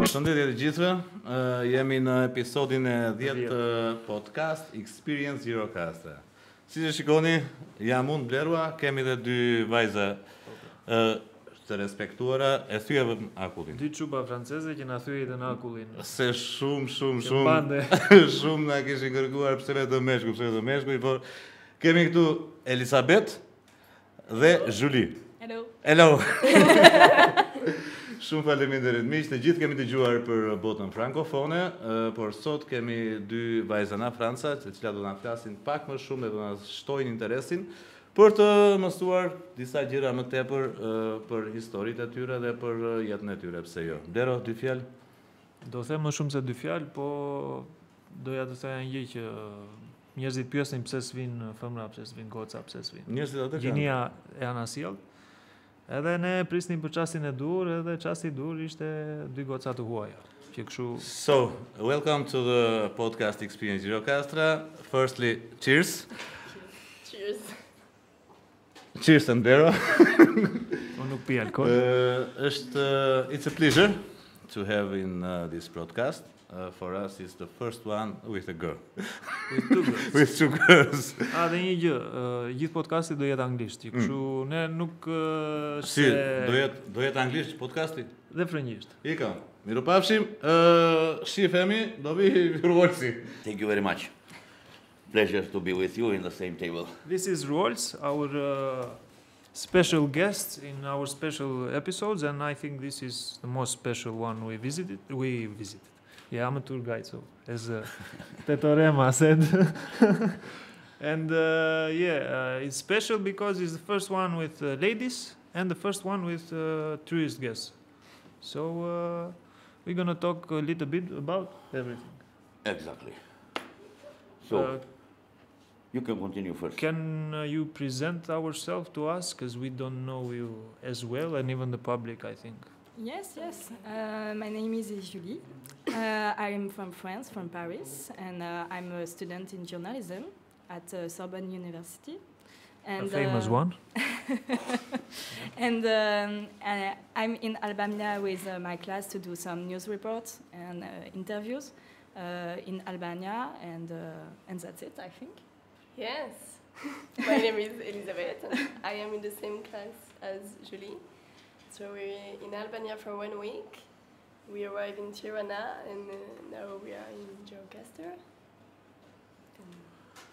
Përshëndetje të gjithëve. Jemi në episodin e 10 të podcast Experience Gjirokastra. Si që shikoni, jam unë Blerua, kemi dhe dy vajza të respektuara, e thyeve akullin. Dy çupa franceze që na thyej në akullin. Se shumë shumë na kishin kërkuar pse vetë meshkuj, por kemi këtu Elisabeth dhe Julie. Hello. Shumë faleminderit miq, të gjithë kemi dëgjuar për botën frankofone, por sot kemi dy vajza nga Franca, të cilat do na flasin pak më shumë dhe do na shtojnë interesin për të mësuar disa gjëra më tepër për historitë e tyre dhe për jetën e tyre, pse jo. Dero, dy fjalë? Do them më shumë se dy fjalë, po doja të thoja një gjë që njerëzit pyesin pse s'vin femra, pse s'vin goca, pse s'vin. Njerëzit atë kanë. Gjinia e anasjell. Edhe ne prisnim për çastin e dur, edhe çasti i dur ishte dy goca të huaja. Që kështu. So, welcome to the podcast Experience Gjirokastra. Firstly, cheers. Cheers. Cheers and Dero. Unë nuk pi alkool. It's a pleasure to have in this broadcast. For us it's the first one with a girl. With two girls. With two girls. Dhe një gjë, gjithë podcasti do jetë anglisht. Kështu ne nuk Si, do jetë anglisht podcasti? Dhe frëngjisht. Ika. Mirupafshim. Shifemi, do vi Ruolsi. Thank you very much. Pleasure to be with you in the same table. This is Rolls, our special guest in our special episodes, and I think this is the most special one we visited. Yeah, I'm a tour guide, so as Tetorema said. And it's special because it's the first one with ladies and the first one with tourist guests. So we're going to talk a little bit about everything. Exactly. So you can continue first. Can you present ourselves to us, because we don't know you as well, and even the public, I think. Yes. My name is Julie. I'm from France, from Paris, and I'm a student in journalism at Sorbonne University. And, a famous one. And I'm in Albania with my class to do some news reports and interviews in Albania, and that's it, I think. Yes. My name is Elizabeth, and I am in the same class as Julie. So we're in Albania for 1 week. We arrived in Tirana, and now we are in Gjirokastra.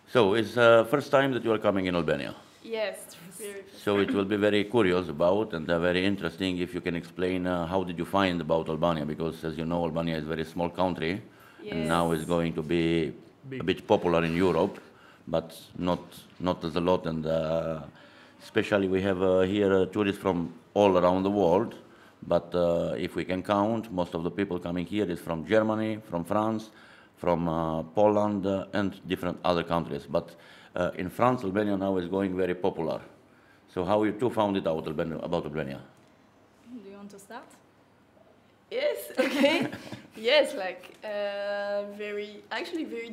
So it's the first time that you are coming in Albania. Yes, very first. So it will be very curious about and very interesting if you can explain how did you find about Albania, because as you know, Albania is a very small country, and now it's going to be a bit popular in Europe, but not as a lot. And especially we have here tourists from all around the world, but if we can count, most of the people coming here is from Germany, from France, from Poland, and different other countries. But in France, Albania now is going very popular. So how you two found it out about Albania? Do you want to start? Yes, okay. Yes, like very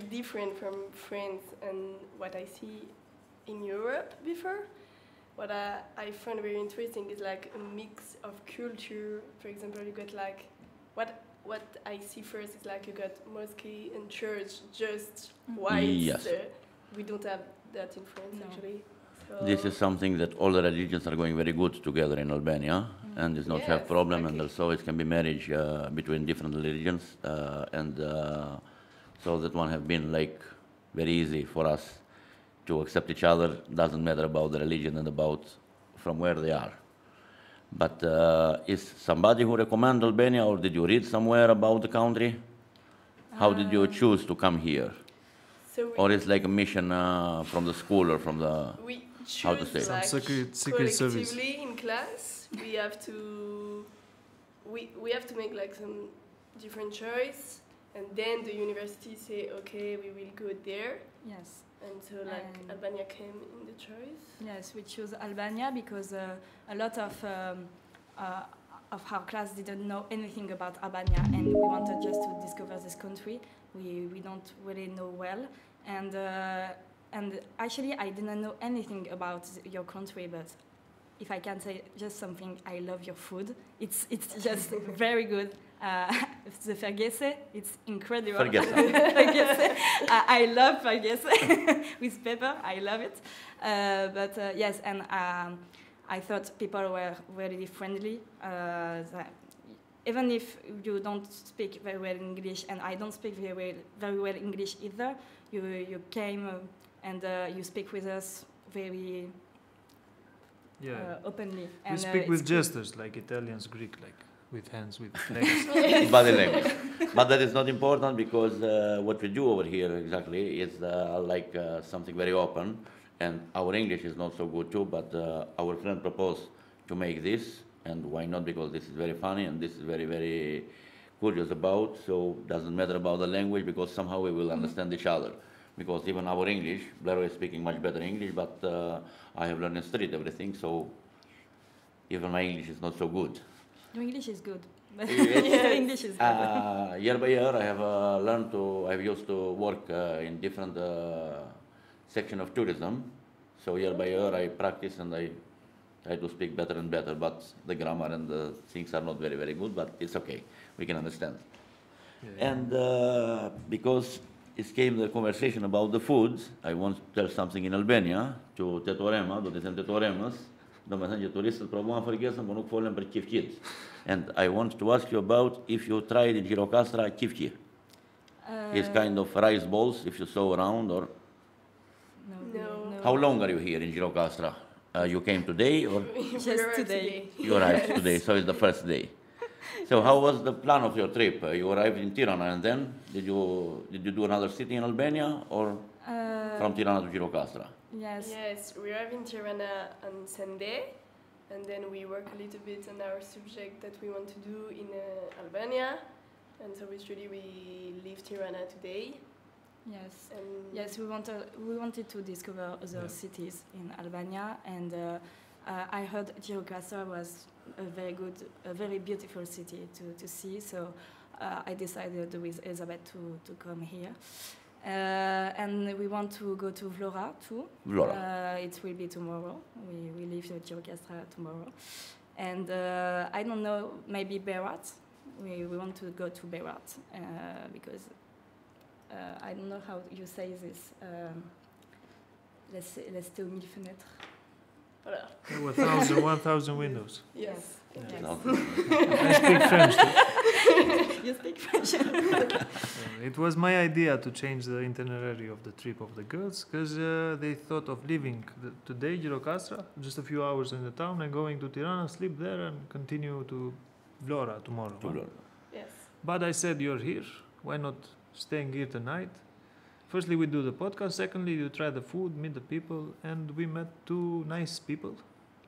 different from France and what I see in Europe before. What I find very interesting is like a mix of culture. For example, you got like what I see first is like you got mosque and church just white. Yes. We don't have that in France actually. So This is something that all the religions are going very good together in Albania, and it's not have problem, and also it can be marriage between different religions, and so that one have been like very easy for us to accept each other. Doesn't matter about the religion and about from where they are. But is somebody who recommend Albania, or did you read somewhere about the country? How did you choose to come here? Or it's like a mission from the school or from the we choose, how to say? like, Some secret service. collectively in class. We have to make like some different choice, and then the university say, okay, we will go there. Yes. And so like Albania came in the choice. Yes, we chose Albania because a lot of our class didn't know anything about Albania, and we wanted just to discover this country. We don't really know well, and actually I didn't know anything about your country, but if I can say just something, I love your food. It's just very good. The fargese, it's incredible. Fargese. Fargese. I love fargese with pepper. I love it. Yes, and I thought people were very friendly. Even if you don't speak very well English, and I don't speak very well English either, you came and you speak with us very openly. We speak with gestures, like Italians, Greek, like with hands, with legs. Body language. But that is not important because what we do over here exactly is something very open, and our English is not so good too, but our friend proposed to make this, and why not? Because this is very funny and this is very, very curious about, so doesn't matter about the language because somehow we will understand each other. Because even our English, Blairo is speaking much better English, but I have learned in street everything, so even my English is not so good. Your English is good. But Yes. your English is good. Year by year, I have I've used to work in different section of tourism. So year by year, I practice and I try to speak better and better, but the grammar and the things are not very, very good, but it's okay. We can understand. And because it came the conversation about the food, I want to tell something in Albania to Tetorema, do të thënë Tetoremas, do të thënë që turistët provuan fargesën, por nuk folën për qifqit. And I want to ask you about if you tried in Gjirokastra qifqi. It's kind of rice balls, if you saw around, or No. how long are you here in Gjirokastra? You came today, or Just today. you arrived today, so it's the first day. So how was the plan of your trip? You arrived in Tirana, and then did you do another city in Albania, or from Tirana to Gjirokastra? Yes. Yes, we arrived in Tirana on Sunday, and then we work a little bit on our subject that we want to do in Albania, and so literally we leave Tirana today. Yes. And Yes, we wanted to discover other cities in Albania, and I heard Gjirokastra was a very beautiful city to see. So I decided with Elizabeth to come here, and we want to go to Vlora too. Vlora. It will be tomorrow. We leave Gjirokastra tomorrow, and I don't know, maybe Berat. We want to go to Berat because. I don't know how you say this. Rester 1000 fenêtres. voilà. 1,000 windows. Yes. Yes. No. I speak French too. You speak French. It was my idea to change the itinerary of the trip of the girls because they thought of leaving today Gjirokastra, just a few hours in the town, and going to Tirana, sleep there, and continue to Vlora tomorrow. To Vlora. Yes. But I said, you're here, why not staying here tonight? Firstly, we do the podcast. Secondly, you try the food, meet the people, and we met two nice people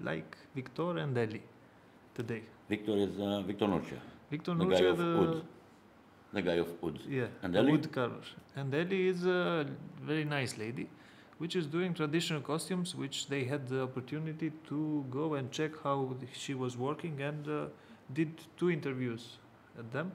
like Victor and Eli today. Victor is Victor Norce, Victor the Nuce, guy of wood. The guy of wood. Yeah, And the Eli? wood carver. And Eli is a very nice lady, which is doing traditional costumes, which they had the opportunity to go and check how she was working, and did 2 interviews at them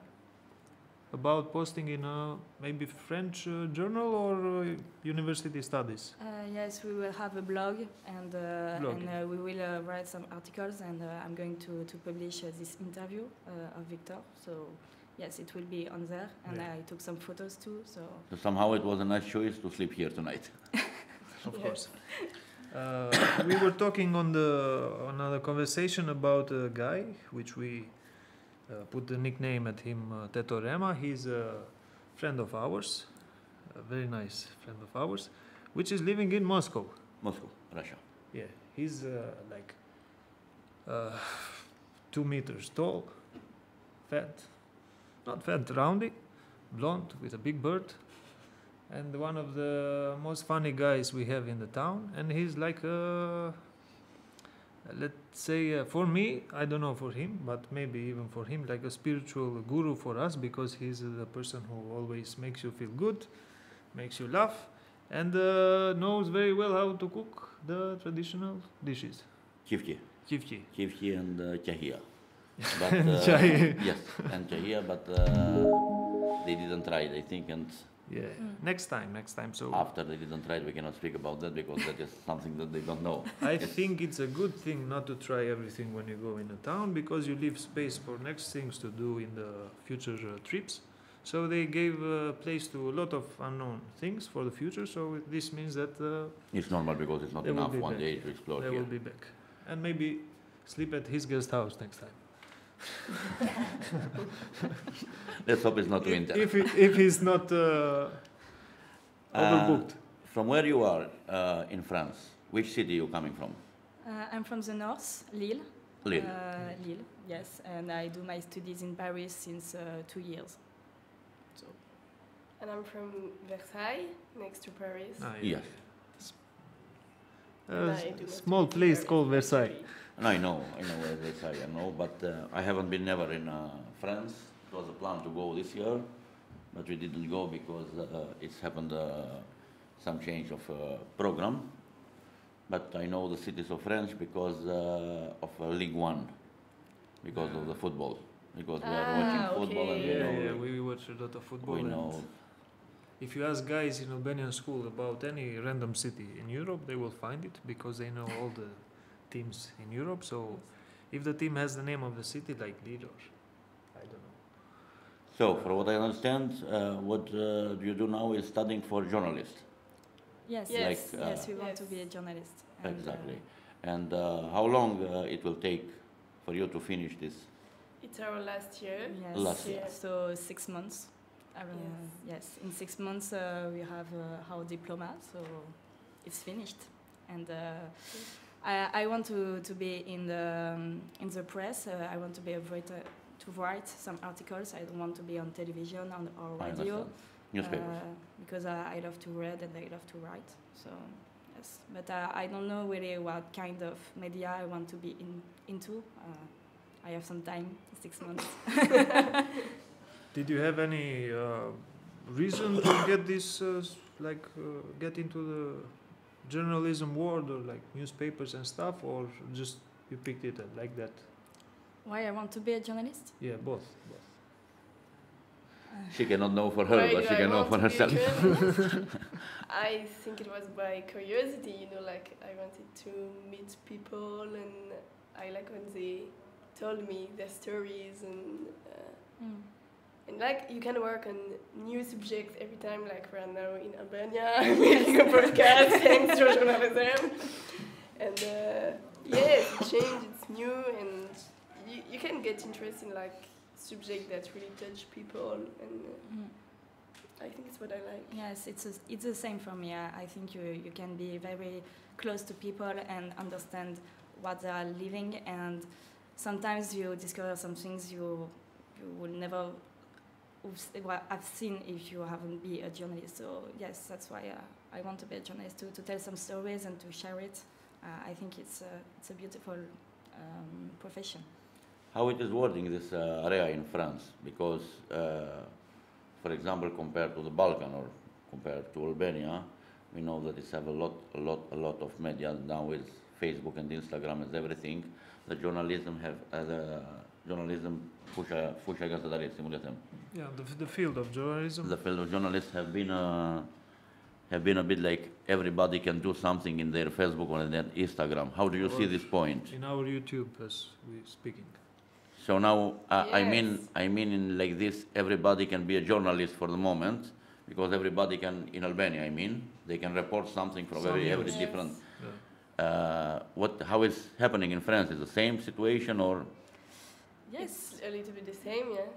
about posting in a maybe French journal or university studies. Yes, we will have a blog, and Blog. we will write some articles, and I'm going to publish this interview of Victor. So yes, it will be on there, and Yeah. I took some photos too. So So somehow it was a nice choice to sleep here tonight. Of course. We were talking on another conversation about a guy, which we put the nickname at him, Tetorema. He's a friend of ours, a very nice friend of ours, which is living in Moscow. Moscow, Russia. Yeah, he's like 2 meters tall, fat, not fat, roundy, blonde with a big beard, and one of the most funny guys we have in the town. And he's like, let's say, for me, I don't know for him, but maybe even for him, like a spiritual guru for us, because he's the person who always makes you feel good, makes you laugh, and knows very well how to cook the traditional dishes. Kifki. Kifki. Kifki and Chahia. But, Chai. yes, and Chahia, but they didn't try it, I think, and Yeah, next time. So After they didn't try it, we cannot speak about that because that is something that they don't know. I think it's a good thing not to try everything when you go in a town because you leave space for next things to do in the future trips. So they gave place to a lot of unknown things for the future. So this means that It's normal because it's not they will enough be one back. day to explore they here. will be back, and maybe sleep at his guest house next time. Let's hope it's not winter. If he's not overbooked. From where you are in France, which city are you coming from? I'm from the north, Lille. Lille. Lille, yes, and I do my studies in Paris since 2 years. So. And I'm from Versailles, next to Paris. Yes. And I do my Small studies in place Paris, called my Versailles. degree. And I know where Versailles, I know, but I haven't been never in France. It was a plan to go this year, but we didn't go because it's happened some change of program. But I know the cities of France because of Ligue 1, because of the football, because we are watching football and Yeah, we watch a lot of football. we and know. if you ask guys in Albanian school about any random city in Europe, they will find it because they know all the teams in Europe. So if the team has the name of the city, like Lille or I don't know. So, for what I understand, what you do now is studying for journalist. Yes, Yes. Like, yes, we want Yes. to be a journalist. And, Exactly. And how long it will take for you to finish this? It's our last year. Yes, Last year. so 6 months. Yes, in 6 months we have our diploma, so it's finished. And I want to be in the press. I want to be a writer, to write some articles. I don't want to be on television or I radio. understand. Newspapers. Because I love to read and I love to write. So yes, but I don't know really what kind of media I want to be into. I have some time, 6 months. Did you have any reason to get this, get into the journalism world or like newspapers and stuff, or just you picked it up like that? Why I want to be a journalist? Yeah, both. She cannot know for her, Why but do she I can know want for to be a herself. journalist? I think it was by curiosity, like I wanted to meet people and I like when they told me their stories and like you can work on new subjects every time, like right now in Albania, making a podcast thanks to journalism. And yes, it's changed, it's new, and you can get interested in like subjects that really touch people, and I think it's what I like. Yes, it's the same for me. I think you can be very close to people and understand what they are living, and sometimes you discover some things you will never have seen if you haven't been a journalist. So yes, that's why I want to be a journalist, to tell some stories and to share it. I think it's a beautiful profession. How it is working this area in France? Because, for example, compared to the Balkan or compared to Albania, we know that it's have a lot of media now with Facebook and Instagram and everything. The journalism journalism fushë gazetari, si mu le them. Yeah, the field of journalism. The field of journalists have been a bit like everybody can do something in their Facebook or in their Instagram. How do you see this point? In our YouTube, as we speaking. So now, I Yes. mean in like this, everybody can be a journalist for the moment, because everybody can, in Albania, I mean, they can report something from Some every news. different. Yeah. How is happening in France? Is the same situation or? Yes, It's a little bit the same, yes.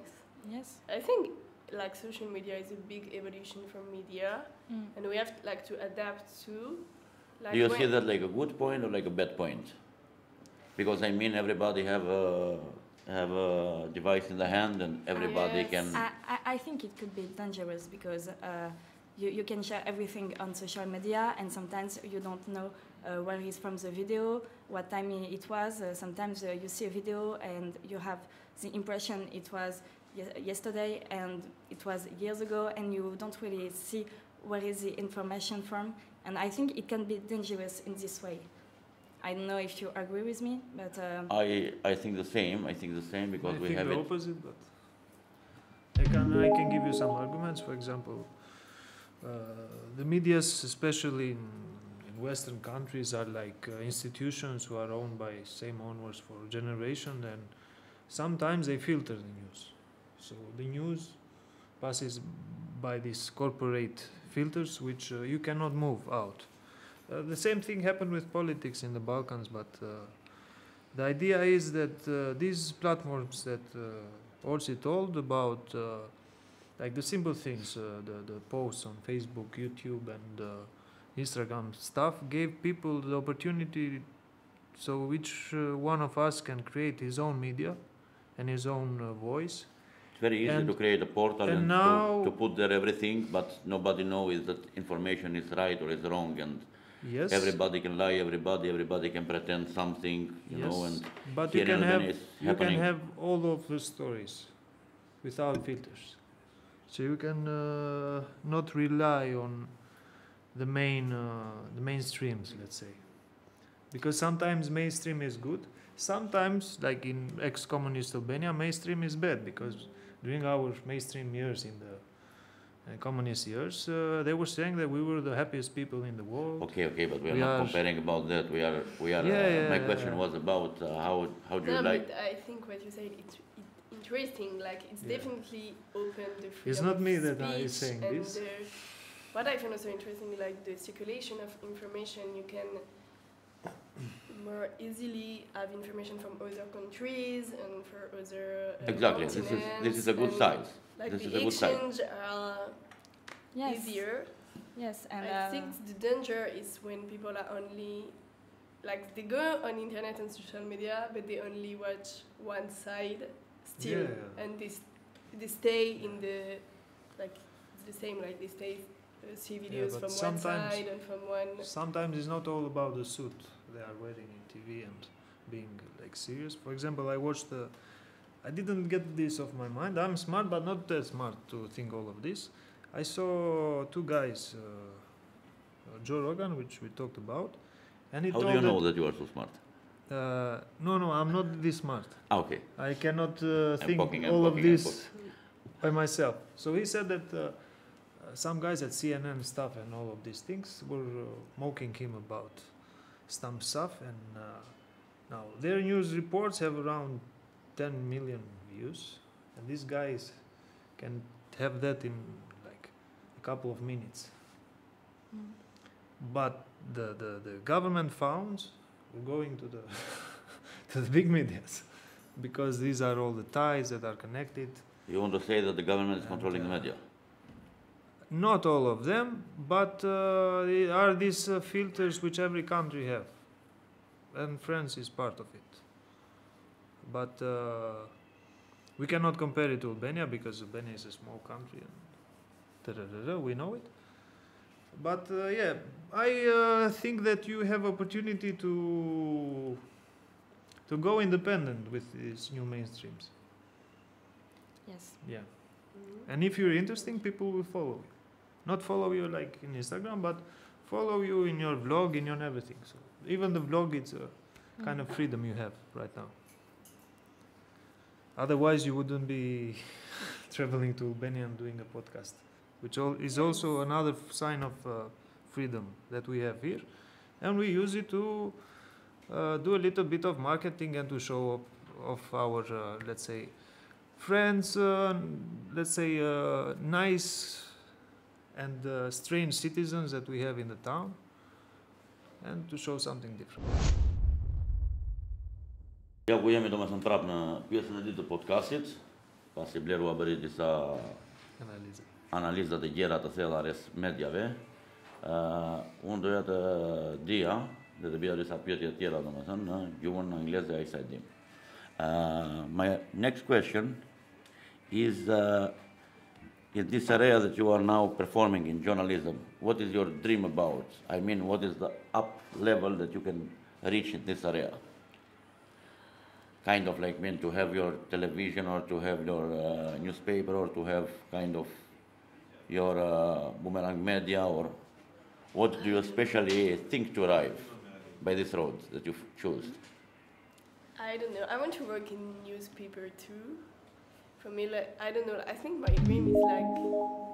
yes. I think like social media is a big evolution from media, and we have like to adapt to. Like Do you when- see that like a good point or like a bad point? Because I mean, everybody have a device in the hand, and everybody Yes. can. I think it could be dangerous because you can share everything on social media, and sometimes you don't know where it's from the video, what time it was. Sometimes you see a video and you have the impression it was yesterday and it was years ago, and you don't really see where is the information from. And I think it can be dangerous in this way. I don't know if you agree with me, but I think the same. I think the same because I we think have the it. opposite, but I can give you some arguments. For example, The medias, especially in Western countries, are like institutions who are owned by same owners for a generation, and sometimes they filter the news. So the news passes by these corporate filters, which you cannot move out. The same thing happened with politics in the Balkans, but the idea is that these platforms that Orsi told about, like the simple things, the posts on Facebook, YouTube, and Instagram stuff, gave people the opportunity so each one of us can create his own media and his own voice. It's very easy to create a portal and to put there everything, but nobody knows if that information is right or is wrong, and yes, everybody can lie, everybody can pretend something, you know, and but you can have all of the stories without filters. So you can not rely on the mainstreams, let's say, because sometimes mainstream is good. Sometimes, like in ex-communist Albania, mainstream is bad, because during our mainstream years in the communist years, they were saying that we were the happiest people in the world. Okay, but we are not comparing about that. We are. My question was about how do you like? But I think what you said it's interesting. Like it's definitely open the freedom. It's not me that is saying this. What I find also interesting, like the circulation of information, you can more easily have information from other countries and for other exactly. This is a good size. Like this the is a good exchange are easier. Yes, and I think the danger is when people are only like they go on internet and social media, but they only watch one side still, and they stay in the like it's the same, like they stay see videos from one side and from one. Sometimes it's not all about the suit they are wearing in TV and being like serious. For example, I didn't get this off my mind. I'm smart, but not that smart to think all of this. I saw two guys, Joe Rogan, which we talked about, and he How told do you know that you are so smart? No, I'm not this smart. Okay. I cannot think all of this by myself. So he said that some guys at CNN stuff and all of these things were mocking him about some stuff, and now their news reports have around 10 million views, and these guys can have that in like a couple of minutes. But the government funds were going to the to the big medias, because these are all the ties that are connected. You want to say that the government is controlling the media? Not all of them, but are these filters which every country have, and France is part of it. But we cannot compare it to Albania, because Albania is a small country, and we know it. But I think that you have opportunity to go independent with these new mainstreams. yes. Yeah. And if you're interesting, people will follow you. Not follow you like in Instagram, but follow you in your vlog, in your everything. So even the vlog, it's a kind of freedom you have right now. Otherwise, you wouldn't be traveling to Albania and doing a podcast, which is also another sign of freedom that we have here. And we use it to do a little bit of marketing and to show off our, let's say, friends, let's say, nice and strange citizens that we have in the town, and to show something different. Ja, ku jemi domethënë prapë në pjesën e dytë të podcastit, pasi Bleru a bëri disa analiza të gjera të thella rreth medjave. Unë doja të dija dhe të bija disa pyetje të tjera domethënë në gjuhën angleze ai sa e dim. My next question is in this area that you are now performing in journalism, what is your dream about? I mean, what is the up level that you can reach in this area? Kind of like to have your television, or to have your newspaper, or to have kind of your boomerang media, or what do you especially think to arrive by this road that you choose? I don't know. I want to work in newspaper too. For me, like, I don't know, I think my dream is like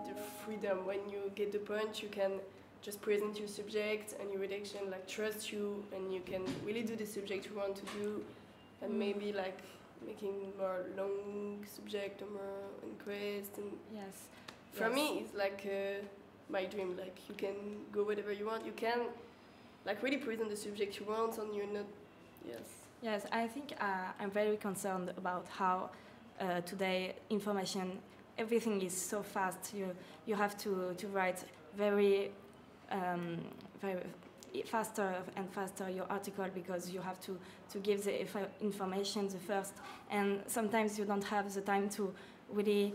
the freedom. When you get the point, you can just present your subject and your redaction like trust you, and you can really do the subject you want to do, and maybe like making more long subject or more inquest. And Yes. for me, it's like my dream. Like you can go whatever you want. You can like really present the subject you want, and you're not. Yes. Yes, I think I'm very concerned about how today information, everything is so fast. You have to write very faster and faster your article, because you have to give the information the first, and sometimes you don't have the time to really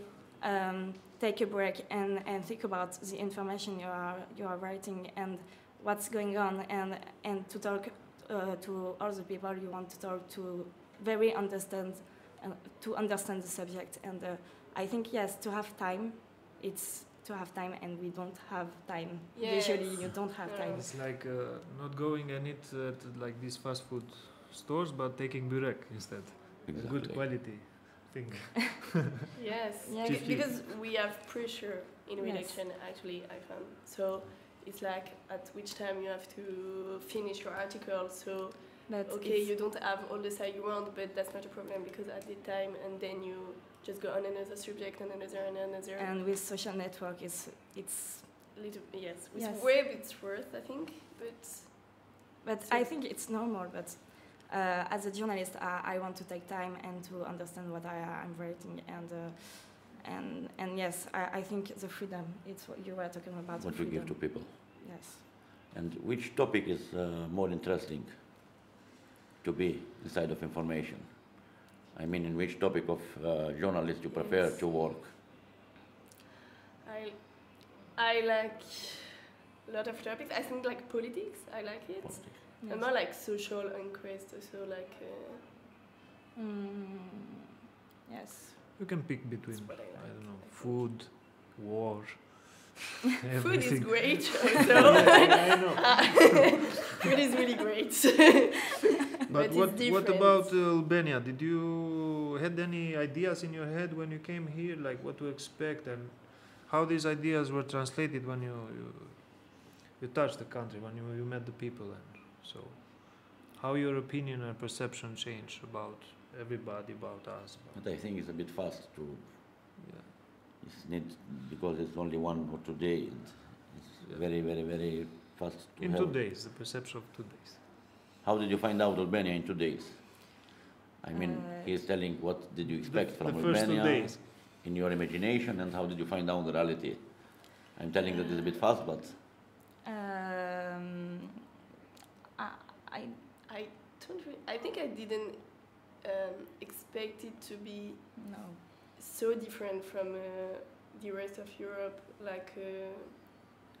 take a break and think about the information you are writing and what's going on, and to talk to other people you want to talk to, to understand the subject. And I think, yes, to have time, it's to have time, and we don't have time. Yes. Usually you don't have time. It's like not going and eat at like these fast food stores, but taking burek instead. Exactly. A good quality thing. Yes, Yeah. Cheap. because we have pressure in Yes. redaction, actually, I found. So it's like at which time you have to finish your article. So, But okay, it's- you don't have all the side you want, but that's not a problem, because at the time, and then you just go on another subject and another and another. and with social network, it's Little, yes, with Yes. web it's worth, I think, but But So- I think it's normal. But as a journalist, I want to take time and to understand what I'm writing, and yes, I think the freedom. It's what you were talking about. What the you give freedom. to people. Yes. And which topic is more interesting to be inside of information? I mean, in which topic of journalist you prefer Yes. to work? I like a lot of topics. I think like politics, I like it. Politics. Yes. And more like social inquest, also like Yes. You can pick between, That's what I like, don't know, I think. food, war, food is everything. great. Also, I know. food is really great. But it's what different. about Albania? Did you had any ideas in your head when you came here, like what to expect and how these ideas were translated when you touched the country, when you met the people, and so how your opinion and perception changed about everybody, about us? But I think it's a bit fast to. Yeah. It's need because it's only 1 or 2 days. It's Yeah. very, very, very fast to In have. 2 days, the perception of 2 days. How did you find out Albania in 2 days? I mean, Uh, he's telling what did you expect The from first 2 Albania days. in your imagination, and how did you find out the reality? I'm telling that it's a bit fast, but I I think I didn't expect it to be no. so different from the rest of Europe. Like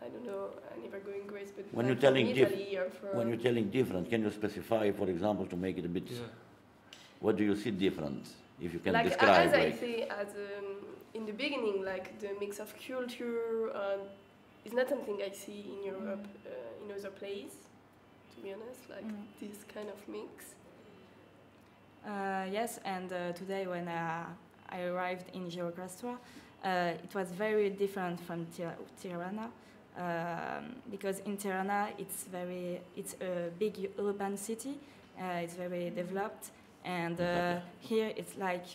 I don't know, I never go in Greece, but When like you're telling from diff- Italy or from when you're telling different, can you specify, for example, to make it a bit? Yeah. What do you see different? If you can like describe, as I like say in the beginning, like the mix of culture is not something I see in Europe in other places. To be honest, like this kind of mix. Yes, and today when I arrived in Gjirokastra, it was very different from Tirana, because in Tirana it's a big urban city, it's very developed, and here it's like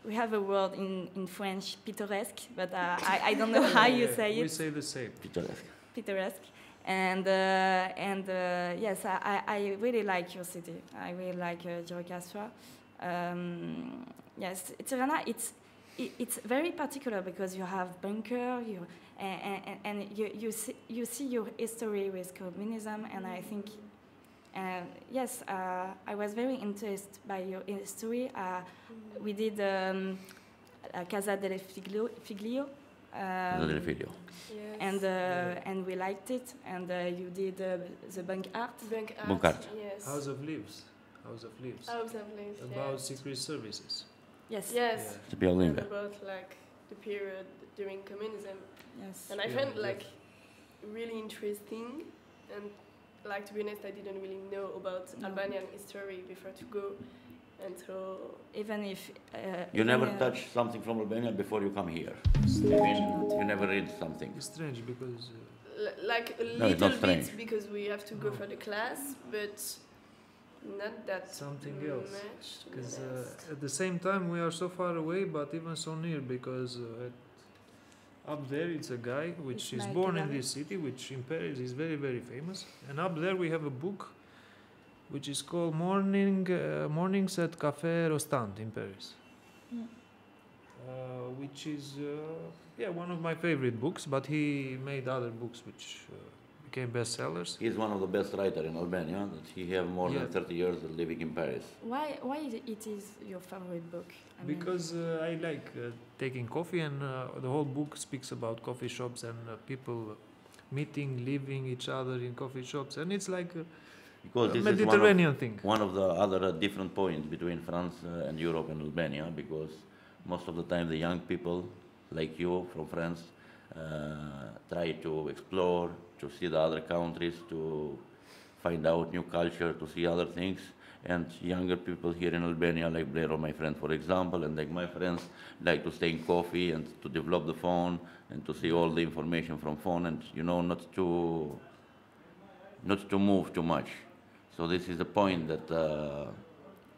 we have a word in French, pittoresque, but I don't know how you say We it. say the same. picturesque. Pittoresque. And yes, I really like your city. I really like Gjirokastra. Yes, Tirana, it's very particular because you have bunker, and you see your history with communism, and I think yes, I was very interested by your history. We did Casa del Figlio. Del Figlio. Yes. And we liked it, and you did the bank art. Bank art. Bank art. Yes. House of Leaves. House of Leaves. House of Leaves, About yes. secret services. Yes. Yes. Yeah. To be a And limber. about like the period during communism, Yes. and I Yeah, found yeah. like really interesting, and like to be honest, I didn't really know about Albanian history before to go, And so Even if You never even, touch something from Albania before you come here. You never read something. It's strange because like a No, it's not little bit strange. because we have to go No. for the class, but not that something else. much. to be Because honest. at the same time we are so far away, but even so near. Because up there it's a guy which It's is born in Nigerian. this city, which in Paris is very very famous. And up there we have a book, which is called Mornings at Café Rostand in Paris. Mm. Which is one of my favorite books. But he made other books which became bestsellers. He's one of the best writers in Albania. That he have more Yeah. than 30 years living in Paris. why it is your favorite book? I mean, Because I like taking coffee, and the whole book speaks about coffee shops and people meeting, living each other in coffee shops, and it's like Because a this Mediterranean thing. is one of the other different points between France and Europe and Albania, because most of the time the young people like you from France try to explore, to see the other countries, to find out new culture, to see other things. And younger people here in Albania, like Blair or my friend, for example, and like my friends, like to stay in coffee and to develop the phone and to see all the information from phone, and not to move too much. So this is the point that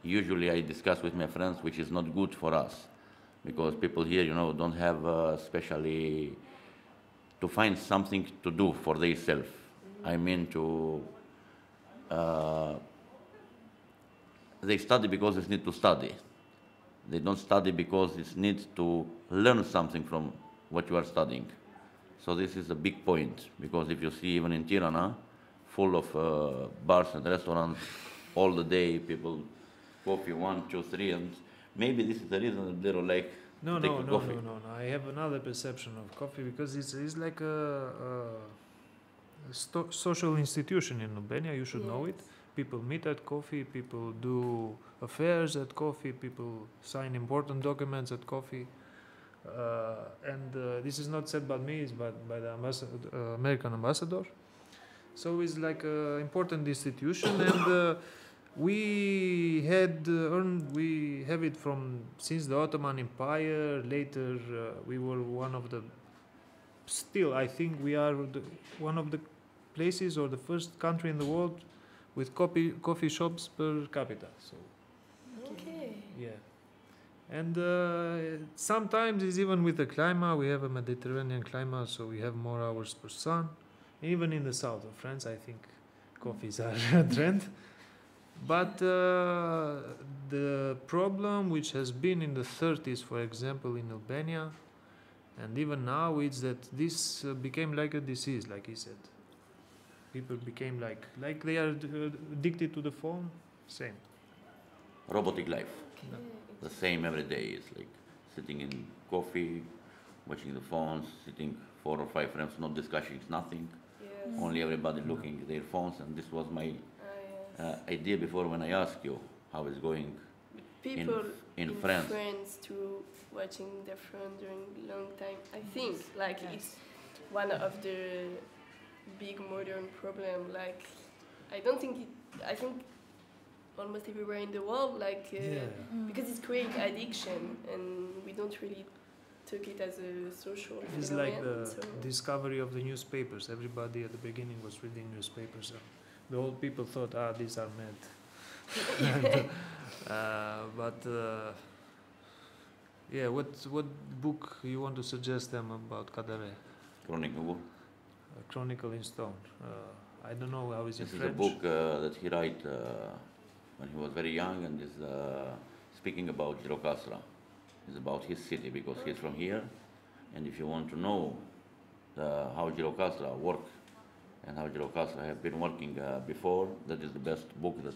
usually I discuss with my friends, which is not good for us, because people here, don't have especially to find something to do for themselves. I mean they study because they need to study. They don't study because they need to learn something from what you are studying. So this is a big point, because if you see even in Tirana, full of bars and restaurants, all the day, people, coffee, 1, 2, 3, and maybe this is the reason that they don't like No. coffee. I have another perception of coffee, because it's like a social institution in Albania. You should know it. People meet at coffee. People do affairs at coffee. People sign important documents at coffee. And this is not said by me; it's by the American ambassador. So it's like an important institution, and we have it from since the Ottoman Empire. Later, we were one of the. Still, I think we are one of the places or the first country in the world with coffee shops per capita. So Okay. yeah, and sometimes it's even with the climate. We have a Mediterranean climate, so we have more hours per sun. Even in the south of France, I think coffees are a trend. But the problem which has been in the 30s, for example, in Albania, and even now, is that this became like a disease, like he said. People became like they are addicted to the phone. Same. Robotic life. The same every day. It's like sitting in coffee, watching the phones, sitting 4 or 5 friends, not discussing nothing. Yes. Only everybody looking at their phones, and this was my Yes. idea before when I asked you how it's going People in France. to watching their phone during long time. I think it's one of the big modern problem. Like I think almost everywhere in the world, because it's creating addiction, and we don't really took it as a social It's phenomenon. like the so discovery of the newspapers. Everybody at the beginning was reading newspapers. The old people thought, these are mad. What book you want to suggest them about Kadare? Chronicle. Chronicle in Stone. I don't know how is it This is French. a book that he wrote when he was very young, and is speaking about Gjirokastra. It's about his city, because he's from here. And if you want to know how Gjirokastra work and how Gjirokastra have been working before, that is the best book that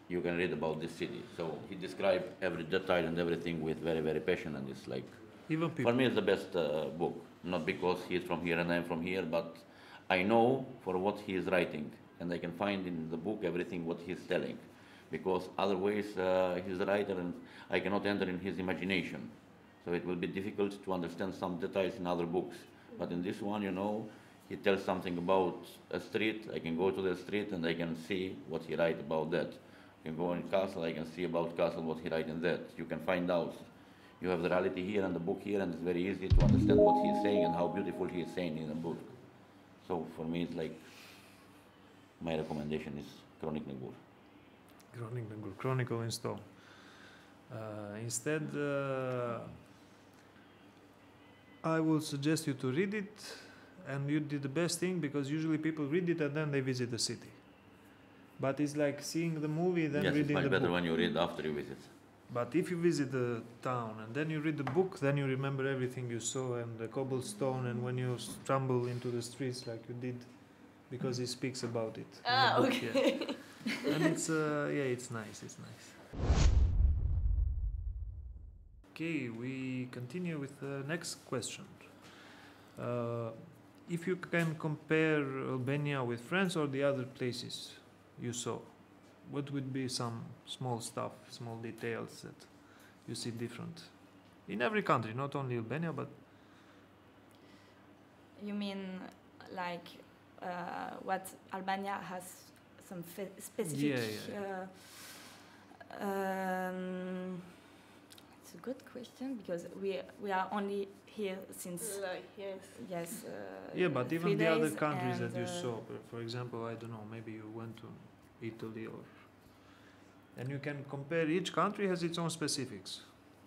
you can read about this city. So he described every detail and everything with very, very passion, and it's like, Even people. for me, it's the best book. Not because he's from here and I'm from here, but I know for what he is writing, and I can find in the book everything what he's telling. Because otherwise he's a writer and I cannot enter in his imagination. So it will be difficult to understand some details in other books. But in this one, he tells something about a street. I can go to the street and I can see what he writes about that. You can go in castle, I can see about castle what he write in that. You can find out. You have the reality here and the book here, and it's very easy to understand what he is saying and how beautiful he is saying in the book. So for me, it's like, my recommendation is Chronic Ngur. Chronicle in stone. Instead, I would suggest you to read it, and you did the best thing, because usually people read it and then they visit the city. But it's like seeing the movie, then Yes, reading it's the much better book. when you read after you visit. But if you visit the town and then you read the book, then you remember everything you saw and the cobblestone, and when you stumble into the streets like you did, because he speaks about it. in the book, Okay. yeah. And it's it's nice. It's nice. Okay, we continue with the next question. If you can compare Albania with France or the other places you saw, what would be some small stuff, small details that you see different in every country, not only Albania, but You mean like what Albania has some specific? Yeah, It's a good question, because we are only here since Like, yes. yes. yeah, but 3 even the other days, countries that you and, saw, for example, I don't know, maybe you went to Italy, and you can compare. Each country has its own specifics.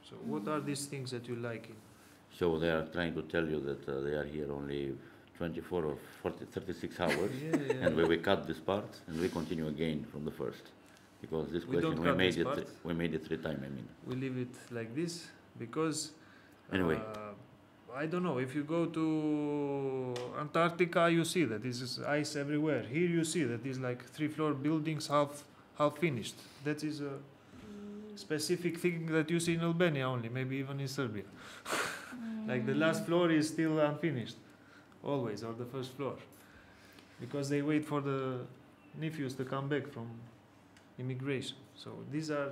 So what are these things that you like in? So they are trying to tell you that they are here only 24 or 36 hours, Yeah. and we cut this part and we continue again from the first, because this We don't question cut this part. we made it 3 times. I mean, We leave it like this because Anyway. I don't know, if you go to Antarctica, you see that this is ice everywhere. Here you see that it's like 3-floor buildings half finished. That is a specific thing that you see in Albania only, maybe even in Serbia. Like the last floor is still unfinished, always, or the first floor, because they wait for the nephews to come back from immigration. So these are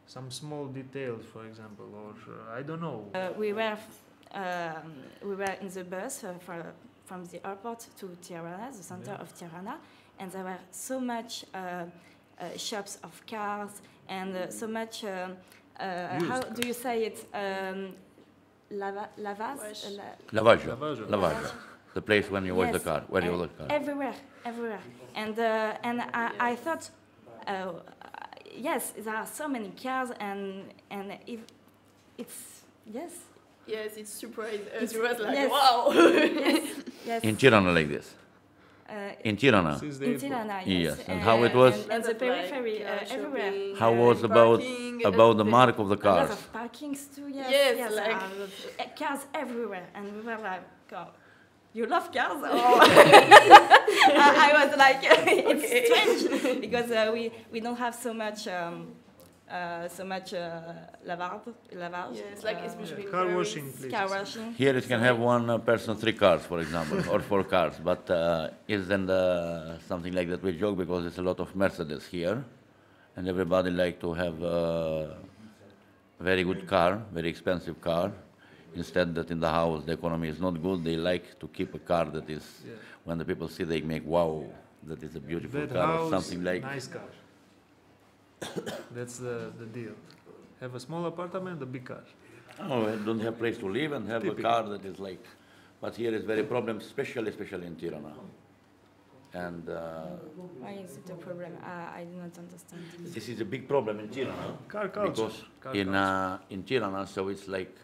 some small details, for example, or I don't know. we were in the bus from the airport to Tirana, the center of Tirana, and there were so much shops of cars and so much. How do you say it? Lavage. Lavage. The place when you wash the car, where you wash the car. Everywhere. And I thought, yes, there are so many cars, and if it's yes. Yes, it surprised us. It was like, yes. wow. Yes. In Tirana like this. In Tirana. Since the In airport. Tirana, Yes, and how it was? And the periphery, everywhere. How was about the mark of the A lot cars? of parkings too, yes. Yes, like cars everywhere, and we were like, oh, you love cars? I was like, it's strange because we don't have so much lavage. Yes, like especially car in washing Paris. places. Car washing. Here it can have one person, 3 cars, for example, or 4 cars. But isn't something like that we joke, because there's a lot of Mercedes here, and everybody like to have a very good car, very expensive car. Instead that in the house the economy is not good, they like to keep a car that is, when the people see, they make, wow, that is a beautiful Bed car, house, or something like. nice car. That's the deal. Have a small apartment, a big car. Oh, I don't have place to live and have Typical. a car that is like, but here is very problem, especially in Tirana. And Why is it a problem? I do not understand. this is a big problem in Tirana. Car culture. Because Car in Tirana, so it's like,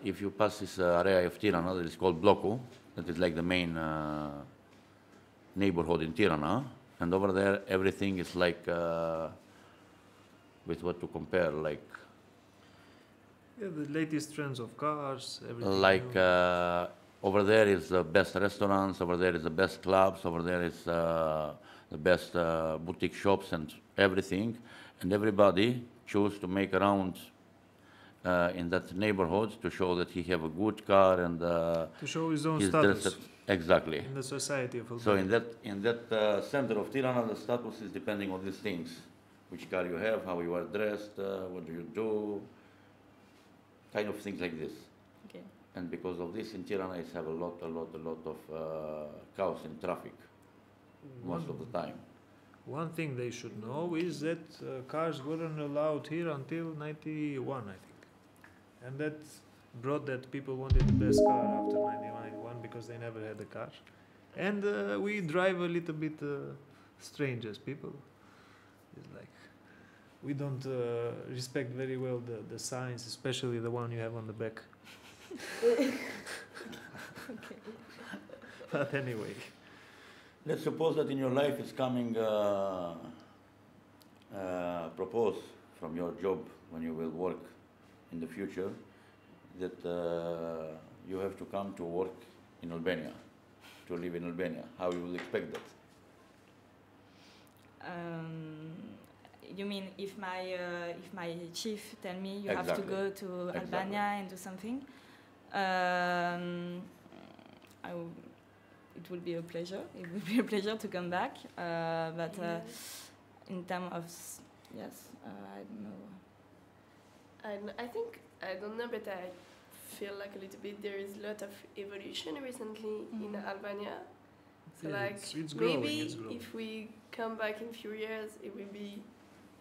if you pass this area of Tirana that is called Bloku, that is like the main neighborhood in Tirana, and over there everything is like, with what to compare, like the latest trends of cars, everything. like new. over there is the best restaurants, over there is the best clubs, over there is the best boutique shops and everything, and everybody choose to make around in that neighborhood to show that he have a good car and to show his own he's status dressed exactly. in the society of So Albania. in that center of Tirana, the status is depending on these things: which car you have, how you are dressed, what do you do, kind of things like this. Okay. And because of this, in Tirana, is have a lot of chaos in traffic most of the time. one thing they should know is that cars weren't allowed here until 91, I think. And that brought that people wanted the best car after 91 because they never had a car. And we drive a little bit strange as people. It's like we don't respect very well the signs, especially the one you have on the back. Okay. But anyway. Let's suppose that in your life is coming propose from your job when you will work in the future that you have to come to work in Albania, to live in Albania. How you will expect that? You mean if my chief tell me you have to Exactly. go to Exactly. Albania and do something? It would be a pleasure. It would be a pleasure to come back. But in terms of yes, I don't know. I think, I don't know, but I feel like a little bit there is a lot of evolution recently in Albania. So Yeah, like it's growing, maybe it's growing. if we come back in a few years, it will be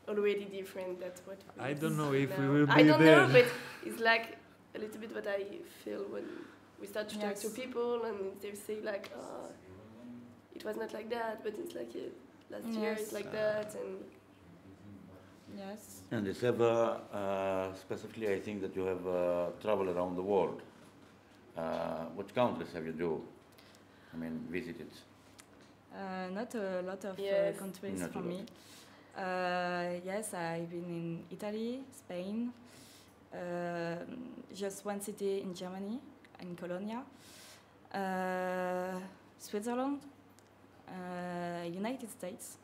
already different. That's what we I don't know see if we now. will be I don't there. know, but it's like a little bit what I feel when we start to talk to Yes. people and they say like, oh, it was not like that, but it's like last year Yes. it's like that, and Yes. And it's ever, specifically I think that you have traveled around the world. What countries have you visited? Not a lot of Yes. countries Not a for lot. me. Yes, I've been in Italy, Spain, just one city in Germany, in Colonia, Switzerland, United States,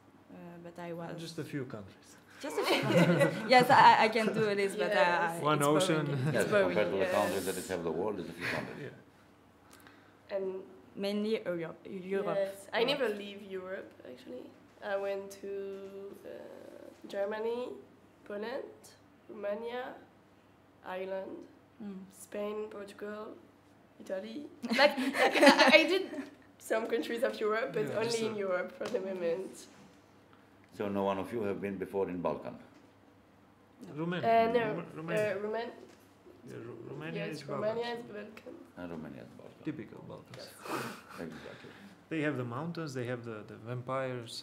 but I was Just a few countries. just a few countries. Yes, I can do this, but Yes. One it's ocean. boring. Yes, It's boring. compared to the yes. countries that have the world, it's a few countries. Yeah. and Mainly Europe. yes, I never leave Europe actually. I went to Germany, Poland, Romania, Ireland, Spain, Portugal, Italy. Like I did some countries of Europe, but Yeah, just only in Europe for the moment. So no one of you have been before in Balkan. Romania. No, Romania. Romania. Romania is Yes, Balkans. Romania is Balkan. Romania and Balkan. Typical Balkans. Exactly. They have the mountains, they have the vampires,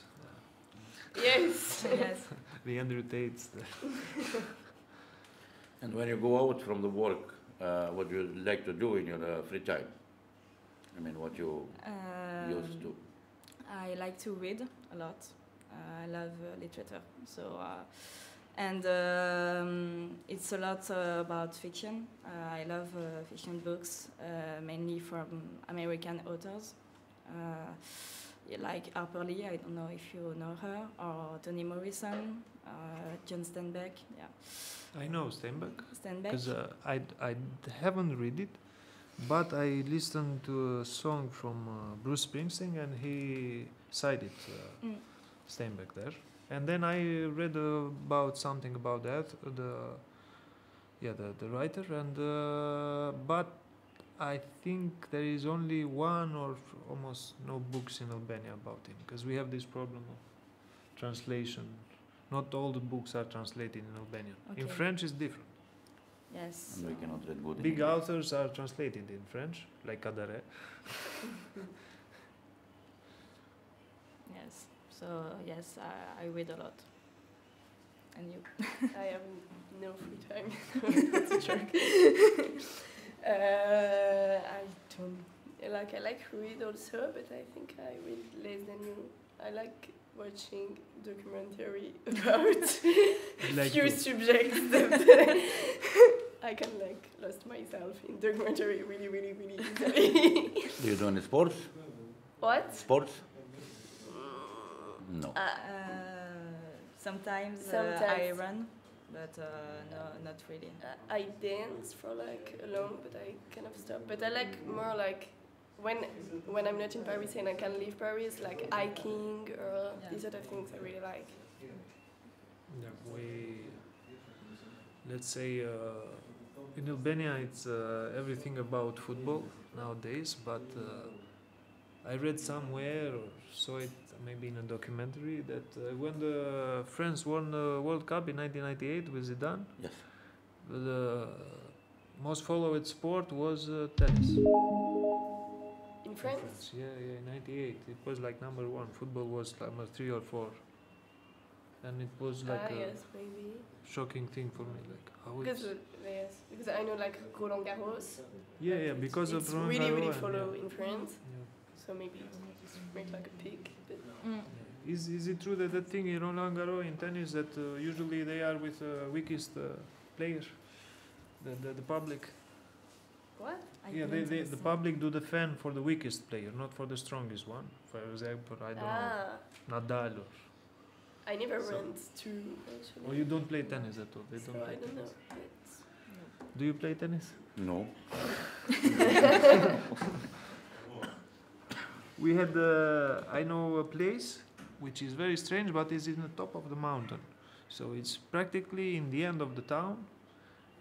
Yes. Yes. the Andrew Tates. And when you go out from the work, what do you like to do in your free time? What you used to? I like to read a lot. I love literature. So, and it's a lot about fiction. I love fiction books, mainly from American authors. Like Harper Lee, I don't know if you know her, or Toni Morrison, John Steinbeck. Yeah, I know Steinbeck, Steinbeck. because I haven't read it, but I listened to a song from Bruce Springsteen and he cited Steinbeck there. And then I read about something about that, the writer, and but I think there is only one or almost no books in Albania about him, because we have this problem of translation. Not all the books are translated in Albanian. In Okay. French it's different. Yes. And we cannot read good in Big English. authors are translated in French, like Cadare. Yes. So yes, I read a lot. And you? I have no free time. That's a joke. I don't I like read also, but I think I read less than you. I like watching documentary about Like few you. subjects that I can lost myself in documentary really easily. Do you do any sports? What? Sports? No. Sometimes I Sometimes. run, but no, not really. I dance for a long, but I kind of stop. But I like more when I'm not in Paris and I can leave Paris, like hiking or these sort of things I really like. Yeah, let's say in Albania it's everything about football nowadays, but I read somewhere or saw it maybe in a documentary that when the France won the World Cup in 1998 with Zidane, Yes. the most followed sport was tennis. In France? Yeah, in 98. It was like number 1. Football was number 3 or 4. And it was like a Yes, maybe. shocking thing for me. Like how Because it's... yes, because I know like Roland Garros. Yeah, because of it's Roland really Garros and, follow yeah. in France. Yeah. So maybe it's make like a peak. But Is it true that thing in Roland Garros in tennis that usually they are with weakest players, the public? what? The public do the fan for the weakest player, not for the strongest one. For example, I don't know, Nadal I never So- went to. Actually. or you don't play tennis at all. They So don't. I Play don't know. tennis. Do you play tennis? No. We had, I know a place which is very strange, but is in the top of the mountain. So it's practically in the end of the town,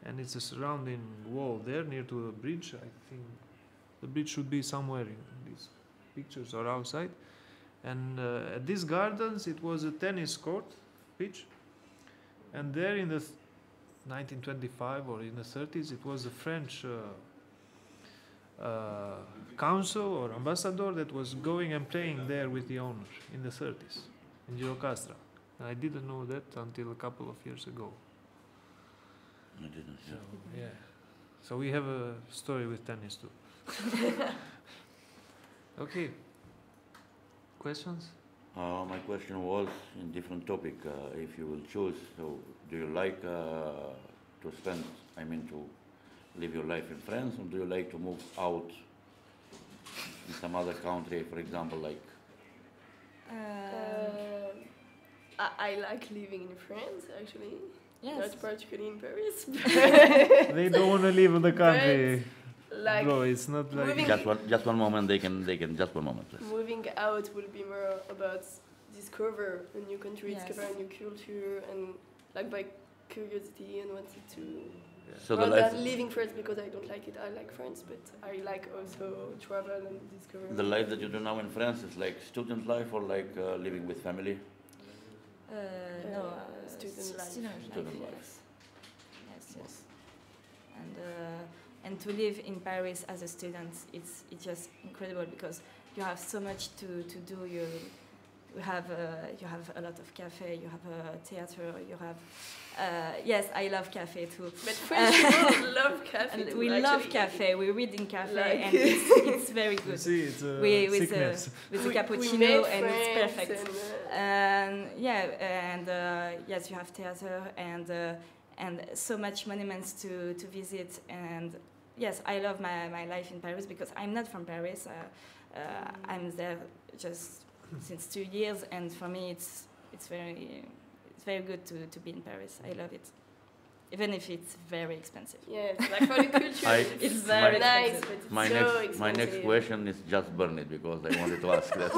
and it's a surrounding wall there near to a bridge. I think the bridge should be somewhere in these pictures or outside. And at these gardens, it was a tennis court pitch. And there in the 1925 or in the 30s, it was a French council or ambassador that was going and playing there with the owner in the 30s in Gjirokastra. And I didn't know that until a couple of years ago. I didn't. So, Yeah. yeah. So we have a story with tennis too. Okay. Questions? My question was in different topic. If you will choose, so do you like to spend? I mean, to live your life in France, or do you like to move out in some other country, for example, like? I like living in France actually. Yes. Not particularly in Paris. They don't want to leave the country. Like Bro, it's not like... moving- Just one moment. They can just one moment, please. moving out will be more about discover a new country, Yes. discover a new culture, and like by curiosity and wanting to. So the rather life, than living France because I don't like it. I like France, but I like also travel and discover. the life that you do now in France is like student life or like living with family. No, student life. Student life. Yes. And to live in Paris as a student, it's just incredible because you have so much to do. You have a lot of cafe. You have a theater. You have yes, I love cafe too. But French people love cafe. And too, we actually. love cafe. We read in cafe, Like- and it's very You good. see, it's a with sickness. with We the made cappuccino, and it's friends perfect. and, Yes, you have theater and so much monuments to visit. And yes, I love my life in Paris because I'm not from Paris. I'm there just since 2 years, and for me it's very good to be in Paris. I love it, even if it's very expensive. yes, like for the culture, It's very nice, expensive. but it's My so next expensive. question is just burn it because I wanted to ask that.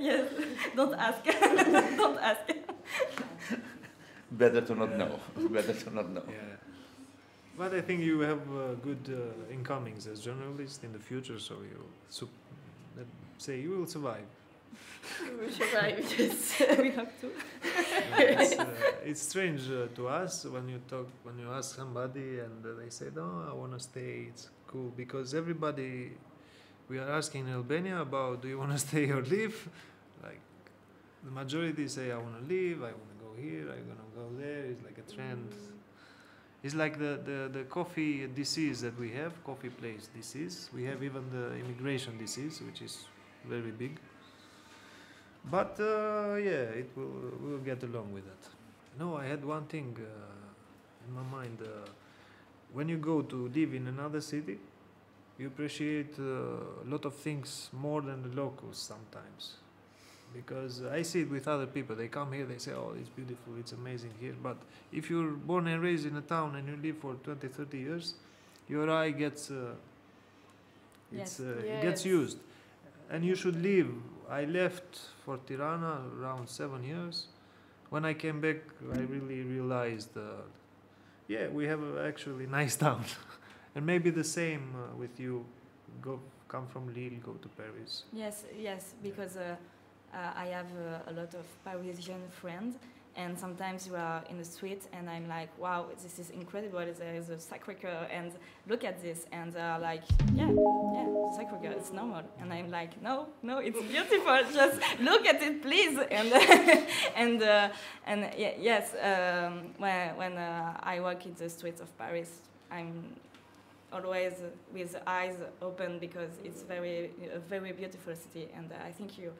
Yes, don't ask. Don't ask. Better to not know. Better to not know. Yeah. But I think you have good incomings as journalist in the future, so let's say you will survive. We will survive, yes. We have to. It's strange to us when you ask somebody and they say, "No, I want to stay." It's cool because everybody we are asking in Albania about, "Do you want to stay or leave?" Like the majority say, "I want to leave. I want to go here. I'm gonna go there." It's like a trend. It's like the coffee disease that we have, coffee place disease. We have even the immigration disease, which is very big. But yeah, we'll get along with that. No, I had one thing in my mind. When you go to live in another city, you appreciate a lot of things more than the locals sometimes. Because I see it with other people. They come here, they say, "Oh, it's beautiful, it's amazing here." But if you're born and raised in a town and you live for 20, 30 years, your eye gets Yes. it gets Yes. used. And you should leave. I left for Tirana around 7 years. When I came back, I really realized, yeah, we have actually nice town. And maybe the same with you come from Lille, go to Paris? Yes, because I have a lot of Parisian friends, and sometimes we are in the street, and I'm like, wow, this is incredible. There is a Sacré-Cœur, and look at this, and they're like, yeah, Sacré-Cœur, it's normal, and I'm like, no, it's beautiful. Just look at it, please. And yes, when I walk in the streets of Paris, I'm always with eyes open because it's a very beautiful city, and I think you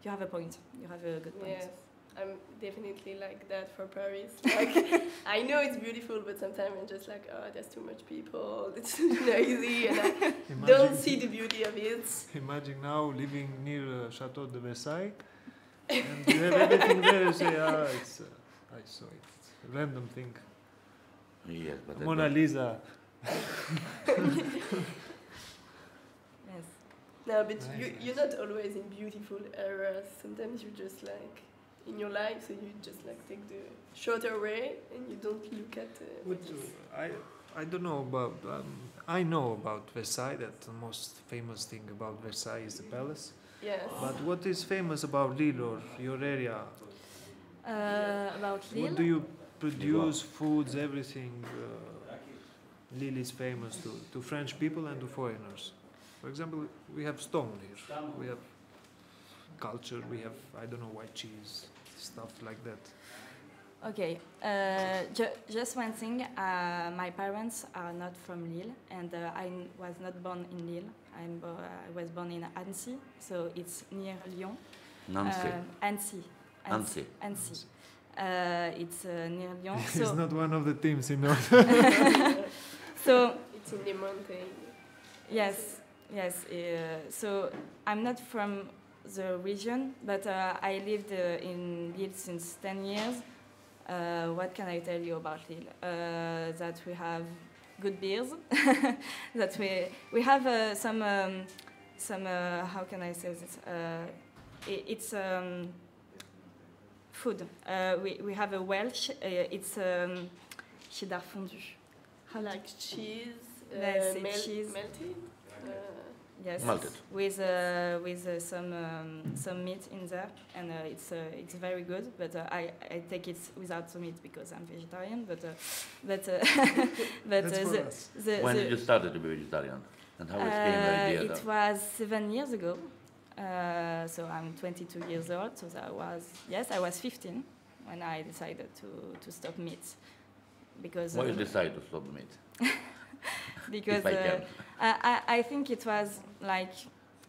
have a point. You have a good point. Yes, I'm definitely like that for Paris. Like, I know it's beautiful, but sometimes I'm just like, oh, there's too much people, it's too noisy, and I don't see the beauty of it. Imagine now living near Chateau de Versailles, and you have everything there. You say, I saw it. It's a random thing. Yes, but Mona Lisa. Yes. No, but you're not always in beautiful areas. Sometimes you're just like in your life, so you just like take the shorter way and you don't look at what is. I don't know about. I know about Versailles. That the most famous thing about Versailles is the palace. Yes. But what is famous about Lille or your area? About Lille? What do you produce? Foods, everything. Lille is famous to French people and to foreigners. For example, we have stone here. We have culture. We have, I don't know, white cheese, stuff like that. Okay, just one thing. My parents are not from Lille, and I was not born in Lille. I was born in Annecy, so it's near Lyon. Annecy. It's near Lyon. It's not one of the teams, you know. So it's in the mountain. Yes. So I'm not from the region, but I lived in Lille since 10 years. What can I tell you about Lille? That we have good beers. That we have some how can I say this? It's food. We have a Welsh. It's cheddar fondue. How like cheese? Cheese melted. Yes, melted. With some meat in there, and it's very good. But I take it without the meat because I'm vegetarian. But when did you start to be vegetarian, and how it came the idea? It was 7 years ago. So I'm 22 years old. So I was 15 when I decided to stop meat. Because why you decide to stop meat? Because I think it was like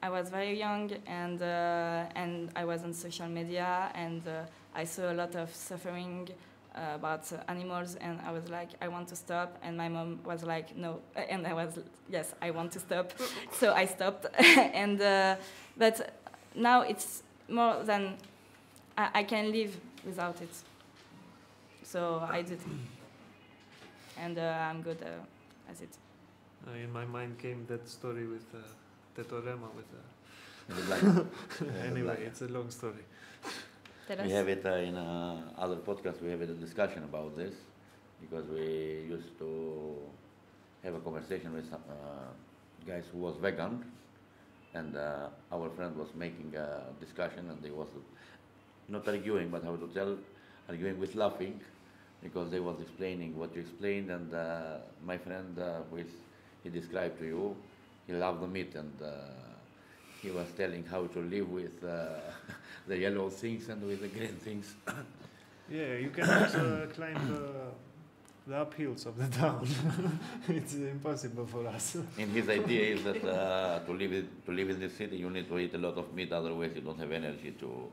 I was very young, and I was on social media, and I saw a lot of suffering about animals, and I was like, I want to stop, and my mom was like, no, and I was, yes, I want to stop, so I stopped, and but now it's more than I can live without it, so I did, and I'm good as it. In my mind came that story with Tetorema anyway, it's a long story. We have it in other podcasts. We have a discussion about this because we used to have a conversation with some guys who was vegan, and our friend was making a discussion, and they was not arguing, but how to tell, arguing with laughing, because they was explaining what you explained, and my friend he described to you, he loved the meat, and he was telling how to live with the yellow things and with the green things. Yeah, you can also climb the uphills of the town. It's impossible for us. And his idea is that to live in the city, you need to eat a lot of meat, otherwise you don't have energy to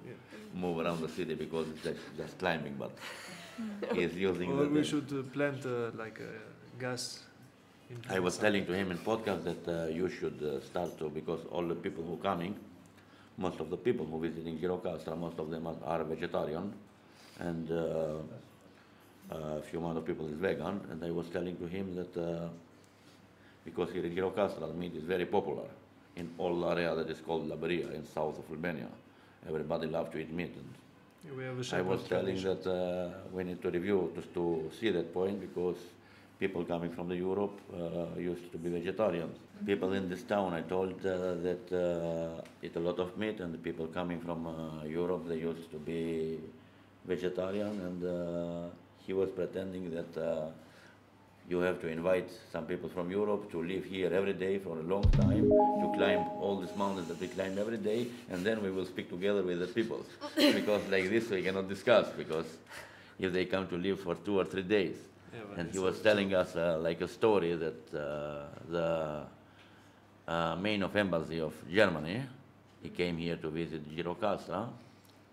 move around the city because it's just climbing. But he's using. Or we should plant like a gas. I was telling to him in podcast that you should start to, because all the people who coming, most of the people who visiting Gjirokastra, most of them are vegetarian, and a few amount of people is vegan. And I was telling to him that because here in Gjirokastra, meat is very popular in all area that is called Laberia in south of Albania. Everybody loves to eat meat. And we have a I was telling that we need to review just to see that point, because people coming from the Europe used to be vegetarians. People in this town, I told that eat a lot of meat, and the people coming from Europe, they used to be vegetarian, and he was pretending that you have to invite some people from Europe to live here every day for a long time, to climb all these mountains that we climb every day, and then we will speak together with the people. Because like this we cannot discuss, because if they come to live for 2 or 3 days. Yeah, and he was telling us like a story that the main of embassy of Germany, he came here to visit Gjirokastra,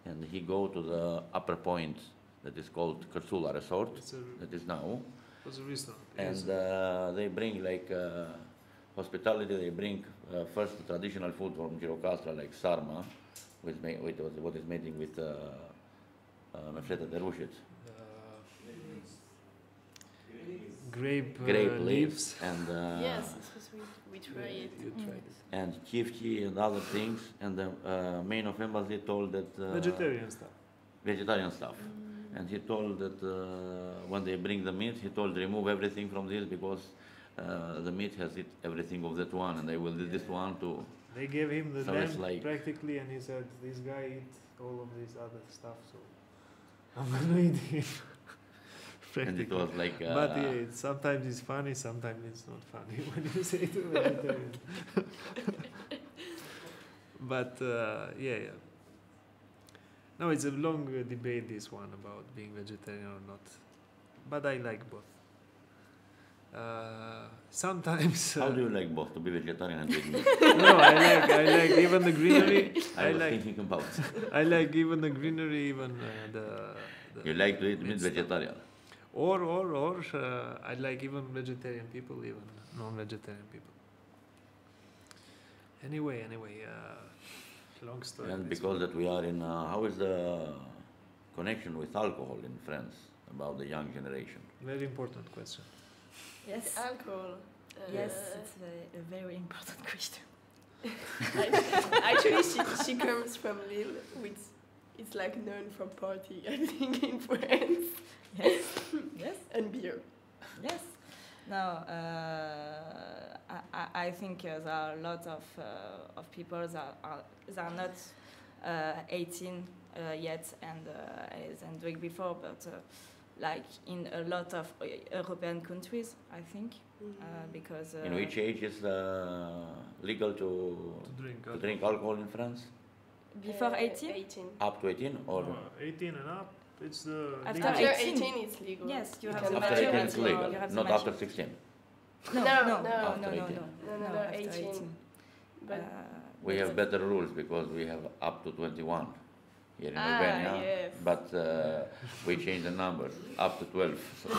and he go to the upper point that is called Karsula Resort, that is now. It was a restaurant. And they bring like hospitality, they bring first the traditional food from Gjirokastra, like sarma, with what is made with mefleta de rushit. Grape leaves and yes, we try it. And kifchi and other things, and the main of embassy told that vegetarian stuff. And he told that when they bring the meat, he told remove everything from this, because the meat has everything of that one, and they will do this one too. They gave him the so lamb like practically, and he said, this guy eats all of this other stuff, so I'm gonna eat him. And it was like but yeah, sometimes it's funny, sometimes it's not funny when you say to vegetarian. But yeah. No, it's a long debate, this one, about being vegetarian or not. But I like both. Sometimes... How do you like both, to be vegetarian and vegan? No, I like even the greenery. I was thinking about I like even the greenery, even the you like to eat meat vegetarian? Or I like even vegetarian people, even non-vegetarian people. Anyway, long story. And because that we are in, how is the connection with alcohol in France about the young generation? Very important question. Yes. Alcohol. Yes, it's a very important question. Actually, she comes from Lille, which is like known for party, I think, in France. Yes. Yes. And beer. Yes. No, I think there are a lot of people that are not 18 yet and drink before, but like in a lot of European countries, I think, because in which age is legal to drink alcohol in France? Before 18? 18. Up to 18 or 18 and up? It's the after 18 it's legal. Yes, you have after the 18 majority. it's legal, not after 16. No, No, 18. But we have better rules because we have up to 21 here in Albania, yes. but we change the numbers up to 12. So.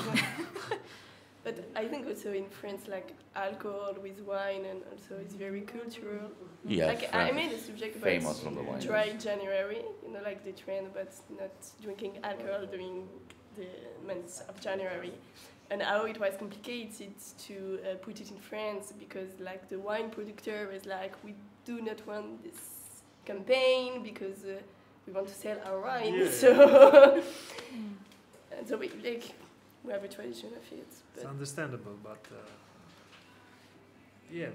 But I think also in France, like alcohol with wine, and also it's very cultural. Yes, like I made a subject about famous from the wine. dry January, you know, like the trend about not drinking alcohol during the months of January, and how it was complicated to put it in France, because like the wine producer was like, we do not want this campaign because we want to sell our wine, yeah. So and so we have a tradition of it. It's understandable, but yeah.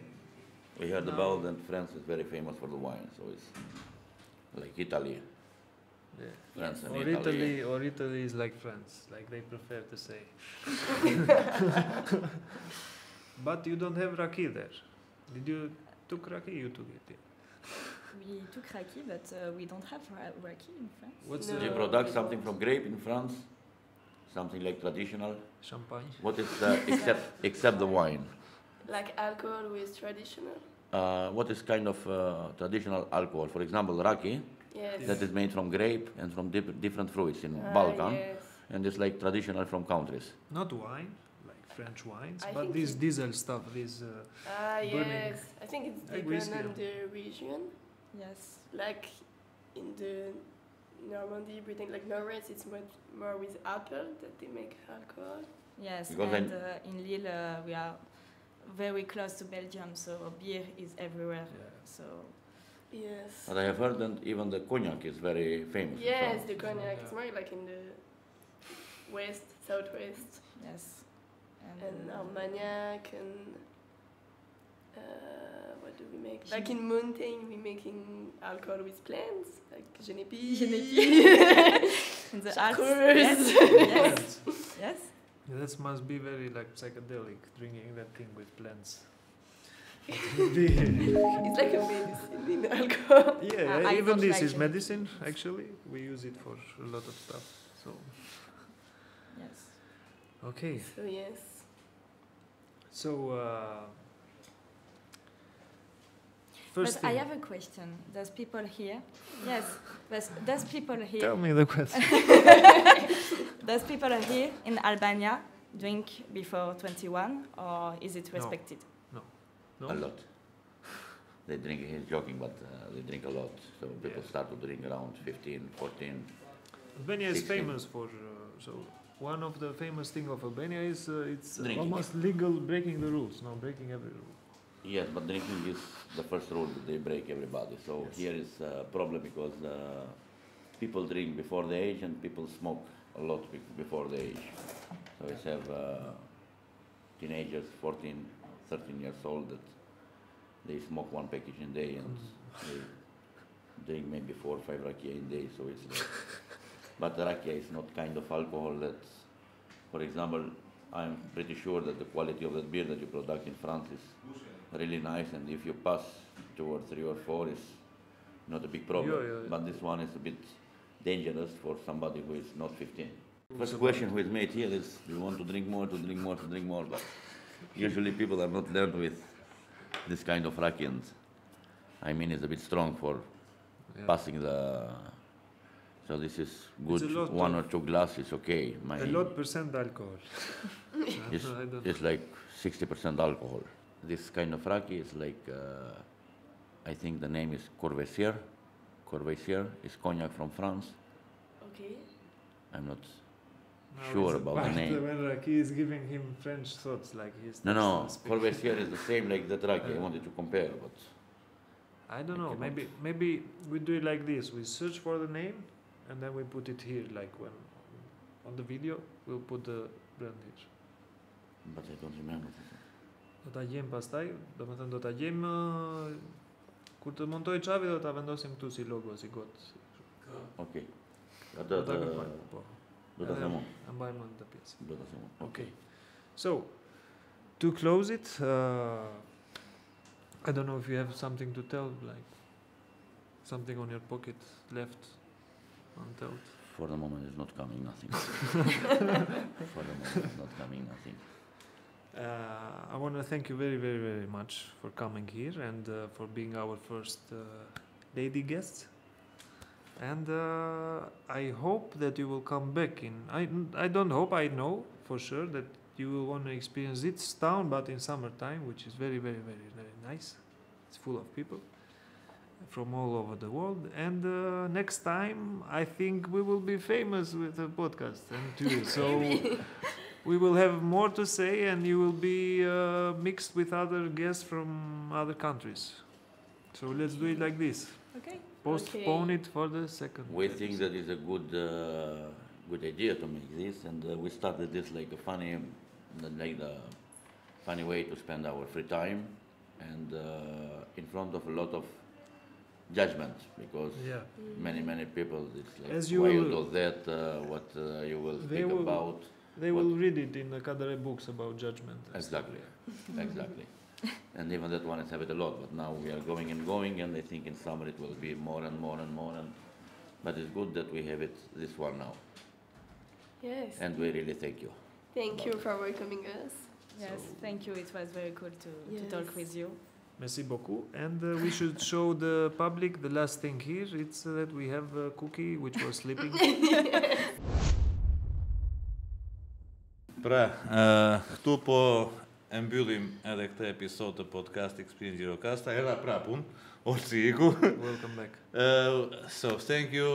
We heard about that France is very famous for the wine, so it's like Italy. Yeah. France and Or Italy is like France, like they prefer to say. But you don't have raki there. Did you took raki? You took it. Yeah. We took raki, but we don't have raki in France. Do you produce something from grape in France? Something like traditional? Champagne. What is except the wine? Like alcohol with traditional? What is kind of traditional alcohol? For example, raki, Yes. that is made from grape and from different fruits in Balkan, Yes. and it's like traditional from countries. Not wine, like French wines, I but think this diesel stuff, this burning. Yes. I think it's Like dependent whiskey. on the region. Yes. Like in the Normandy, Britain, like Norway, it's much more with apple that they make alcohol. Yes, Because and in Lille we are very close to Belgium, so beer is everywhere. Yeah. So Yes. But I have heard that even the cognac is very famous. in Yes, France. the cognac. Yeah. It's more like in the west, southwest. yes, and Armagnac and what do we make? Like in mountain, we're making alcohol with plants, like genepi. In the Alps. Yes. Yes. Yeah, that must be very like psychedelic, drinking that thing with plants. It's like a medicine in alcohol. Yeah, I even don't this like is it. medicine, actually. We use it for a lot of stuff. So, Yes. okay. So yes. So, first But thing. I have a question. There's people here. Yes. There's people here. Tell me the question. Does people here in Albania drink before 21, or is it respected? No? A lot. They drink, he's joking, but they drink a lot. So people start to drink around 15, 14. Albania is 16. famous for, so one of the famous thing of Albania is it's Drinking. almost legal breaking the rules, breaking every rule. Yes, but drinking is the first rule that they break everybody. So here is a problem because people drink before the age and people smoke a lot before the age. So we have teenagers, 14, 13 years old, that they smoke one package a day and they drink maybe 4 or 5 rakia a day. So it's like, but the rakia is not kind of alcohol that, for example, I'm pretty sure that the quality of that beer that you product in France is really nice, and if you pass 2 or 3 or 4 is not a big problem. Yeah. But this one is a bit dangerous for somebody who is not 15. First question with me here is, do you want to drink more, to drink more, to drink more? But usually people are not learned with this kind of rakia. I mean, it's a bit strong for passing the... So this is good, 1 or 2 glasses, okay. A lot percent alcohol. It's like 60% alcohol. This kind of rakia is like, I think the name is Corvaisier. Corvaisier is cognac from France. Okay. I'm not sure about the name. When Raki is giving him French thoughts, like he's... No, Corvaisier is the same like that rakia. I wanted to compare, but... I don't know, maybe we do it like this. We search for the name, and then we put it here, like when on the video, we'll put the brand here. But I don't remember. Do ta gjem pastaj, do të thënë do ta gjem kur të montoj çavi do ta vendosim këtu si logo, si got. Okay. Do ta kërkojmë, po. Do ta them. E mbajmë në të pjesë. Do ta them. Okay. So, to close it, I don't know if you have something to tell, like something on your pocket left untold. For the moment, it's not coming nothing. For the moment, it's not coming nothing. I want to thank you very, very, very much for coming here and for being our first lady guest. And I hope that you will come back in. I don't hope, I know for sure that you will want to experience this town, but in summertime, which is very, very, very, very nice. It's full of people from all over the world. And next time, I think we will be famous with a podcast and tyre. So we will have more to say, and you will be mixed with other guests from other countries. So let's do it like this. Okay. Postpone it for the second. We think that is a good idea to make this, and we started this like a funny way to spend our free time, and in front of a lot of judgment, because many people, it's like, As you why will, you do that, what you will speak about. They will read it in the cabaret books about judgment. Exactly, exactly. And even that one is have it a lot, but now we are going, and I think in summer it will be more and more and more, but it's good that we have it, this one now. Yes. And we really thank you. Thank you for welcoming us. Yes, thank you. It was very cool to talk with you. Merci beaucoup. And we should show the public the last thing here. It's that we have a cookie which was sleeping. Pra, këtu po e mbyllim edhe këtë episod të podcast Experience Gjirokastra. Era prap unë, Olsi iku. Welcome back. So thank you,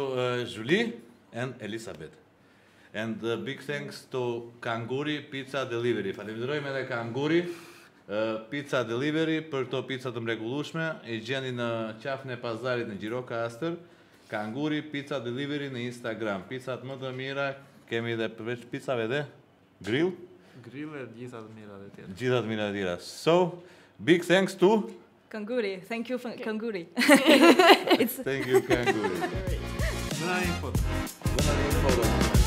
Julie and Elizabeth. And big thanks to Kanguri Pizza Delivery. Falenderojmë edhe Kanguri Pizza Delivery për këto pizza të mrekullueshme. I gjeni në qafën e pazarit në Gjirokastër. Kanguri Pizza Delivery në Instagram. Pizzat më të mira, kemi edhe përveç pizzave dhe grill. grille, gjitha të mirat e tjera. Gjitha të mirat e tjera. So, big thanks to Kanguri. Thank you, Kanguri. Thank you, Kanguri. Bëna një foto. Bëna një foto.